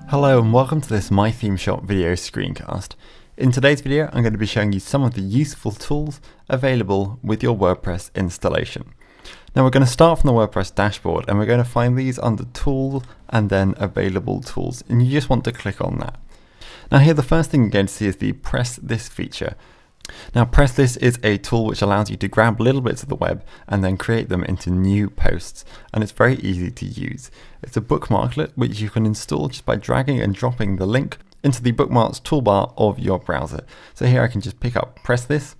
Hello and welcome to this My Theme Shop video screencast. In today's video I'm going to be showing you some of the useful tools available with your WordPress installation. Now we're going to start from the WordPress dashboard and we're going to find these under Tool and then Available Tools, and you just want to click on that. Now here the first thing you're going to see is the Press This feature. Now Press This is a tool which allows you to grab little bits of the web and then create them into new posts, and it's very easy to use. It's a bookmarklet which you can install just by dragging and dropping the link into the bookmarks toolbar of your browser. So here I can just pick up Press This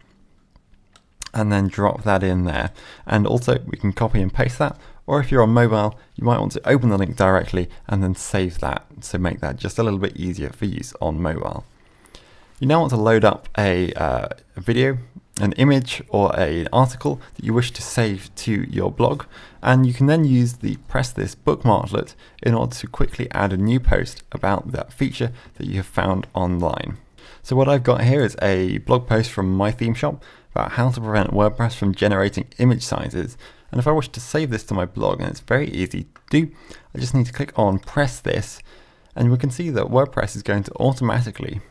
and then drop that in there, and also we can copy and paste that, or if you're on mobile you might want to open the link directly and then save that, so make that just a little bit easier for use on mobile. You now want to load up a video, an image, or an article that you wish to save to your blog, and you can then use the Press This bookmarklet in order to quickly add a new post about that feature that you have found online. So what I've got here is a blog post from My Theme Shop about how to prevent WordPress from generating image sizes, and if I wish to save this to my blog, and it's very easy to do, I just need to click on Press This, and we can see that WordPress is going to automatically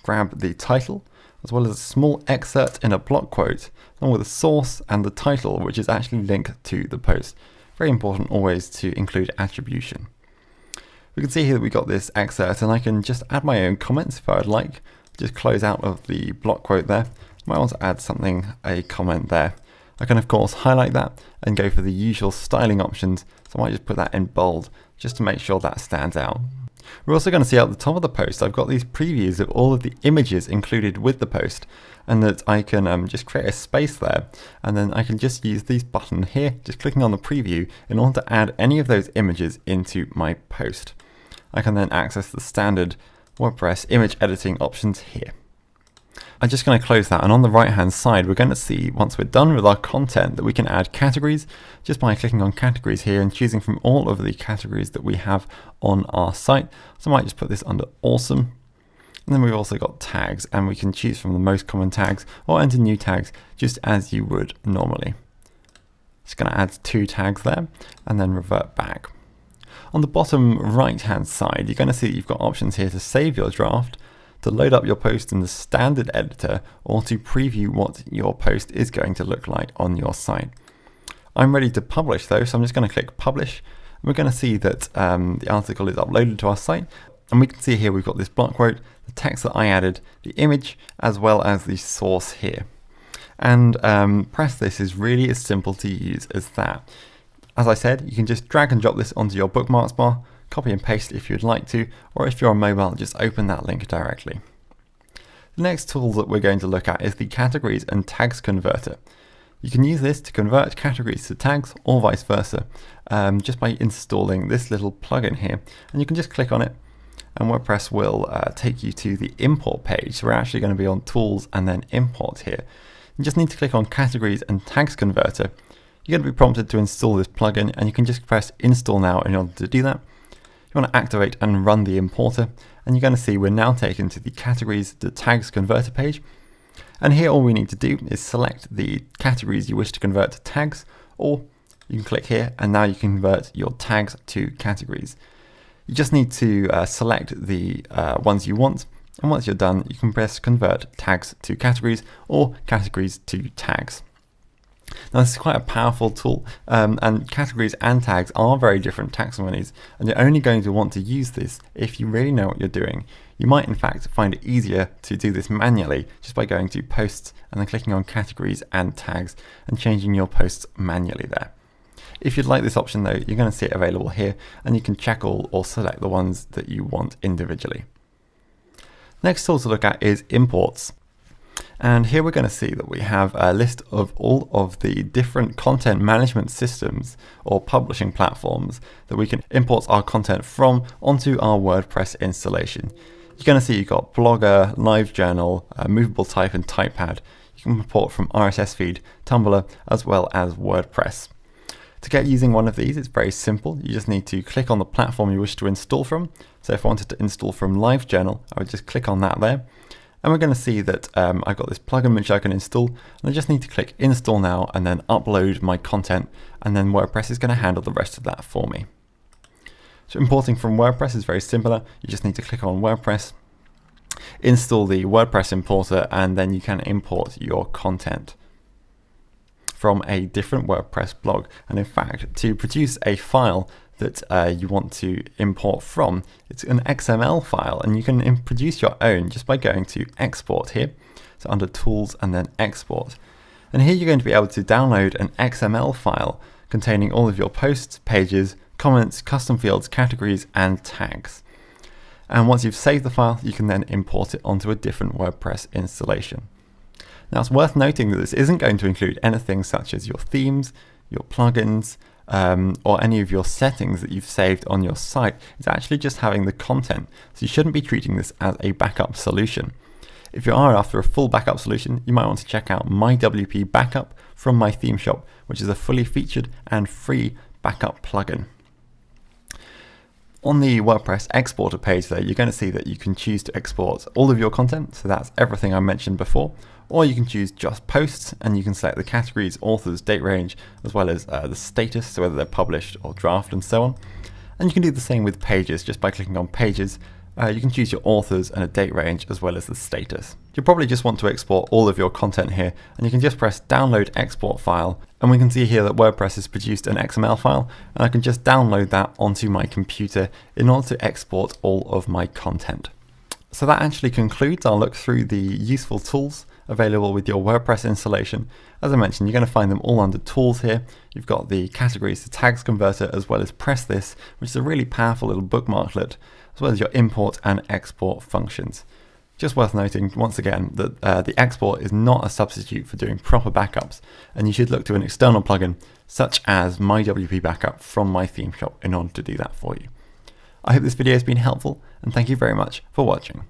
grab the title as well as a small excerpt in a block quote along with a source and the title, which is actually linked to the post. Very important always to include attribution. We can see here that we got this excerpt, and I can just add my own comments if I would like. Just close out of the block quote there. I might want to add something, a comment there. I can of course highlight that and go for the usual styling options, so I might just put that in bold just to make sure that stands out. We're also going to see at the top of the post I've got these previews of all of the images included with the post, and that I can just create a space there, and then I can just use this button here, just clicking on the preview, in order to add any of those images into my post. I can then access the standard WordPress image editing options here. I'm just going to close that, and on the right hand side we're going to see, once we're done with our content, that we can add categories just by clicking on categories here and choosing from all of the categories that we have on our site. So I might just put this under awesome, and then we've also got tags, and we can choose from the most common tags or enter new tags just as you would normally. Just going to add 2 tags there and then revert back. On the bottom right hand side you're going to see that you've got options here to save your draft, to load up your post in the standard editor, or to preview what your post is going to look like on your site. I'm ready to publish though, so I'm just going to click publish. We're going to see that the article is uploaded to our site, and we can see here we've got this block quote, the text that I added, the image, as well as the source here. And Press This is really as simple to use as that. As I said, you can just drag and drop this onto your bookmarks bar, copy and paste if you'd like to, or if you're on mobile, just open that link directly. The next tool that we're going to look at is the Categories and Tags Converter. You can use this to convert categories to tags or vice versa, just by installing this little plugin here, and you can just click on it and WordPress will take you to the import page. So we're actually going to be on Tools and then Import here. You just need to click on Categories and Tags Converter. You're going to be prompted to install this plugin, and you can just press Install Now in order to do that. You want to activate and run the importer, and you're going to see we're now taken to the Categories to Tags Converter page. And here all we need to do is select the categories you wish to convert to tags, or you can click here and now you can convert your tags to categories. You just need to select the ones you want, and once you're done you can press Convert Tags to Categories or Categories to Tags. Now this is quite a powerful tool, and categories and tags are very different taxonomies, and you're only going to want to use this if you really know what you're doing. You might in fact find it easier to do this manually just by going to Posts and then clicking on Categories and Tags and changing your posts manually there. If you'd like this option though, you're going to see it available here, and you can check all or select the ones that you want individually. Next tool to look at is Imports. And here we're going to see that we have a list of all of the different content management systems or publishing platforms that we can import our content from onto our WordPress installation. You're going to see you've got Blogger, LiveJournal, Movable Type and Typepad. You can import from RSS feed, Tumblr, as well as WordPress. To get using one of these, it's very simple. You just need to click on the platform you wish to install from. So if I wanted to install from LiveJournal, I would just click on that there. And we're going to see that I've got this plugin which I can install, and I just need to click install now and then upload my content, and then WordPress is going to handle the rest of that for me. So importing from WordPress is very similar. You just need to click on WordPress, install the WordPress importer, and then you can import your content from a different WordPress blog. And in fact, to produce a file that you want to import from, it's an XML file, and you can produce your own just by going to export here. So under tools and then export. And here you're going to be able to download an XML file containing all of your posts, pages, comments, custom fields, categories, and tags. And once you've saved the file, you can then import it onto a different WordPress installation. Now it's worth noting that this isn't going to include anything such as your themes, your plugins, or any of your settings that you've saved on your site. It's actually just having the content. So you shouldn't be treating this as a backup solution. If you are after a full backup solution, you might want to check out My WP Backup from my theme shop, which is a fully featured and free backup plugin. On the WordPress exporter page there, you're going to see that you can choose to export all of your content. So that's everything I mentioned before. Or you can choose just posts, and you can select the categories, authors, date range, as well as the status, so whether they're published or draft and so on. And you can do the same with pages just by clicking on pages. You can choose your authors and a date range as well as the status. You'll probably just want to export all of your content here, and you can just press download export file, and we can see here that WordPress has produced an XML file, and I can just download that onto my computer in order to export all of my content. So that actually concludes our look through the useful tools available with your WordPress installation. As I mentioned, you're going to find them all under tools here. You've got the categories, the tags converter, as well as press this, which is a really powerful little bookmarklet, as well as your import and export functions. Just worth noting once again that the export is not a substitute for doing proper backups, and you should look to an external plugin such as My WP Backup from my theme shop in order to do that for you. I hope this video has been helpful, and thank you very much for watching.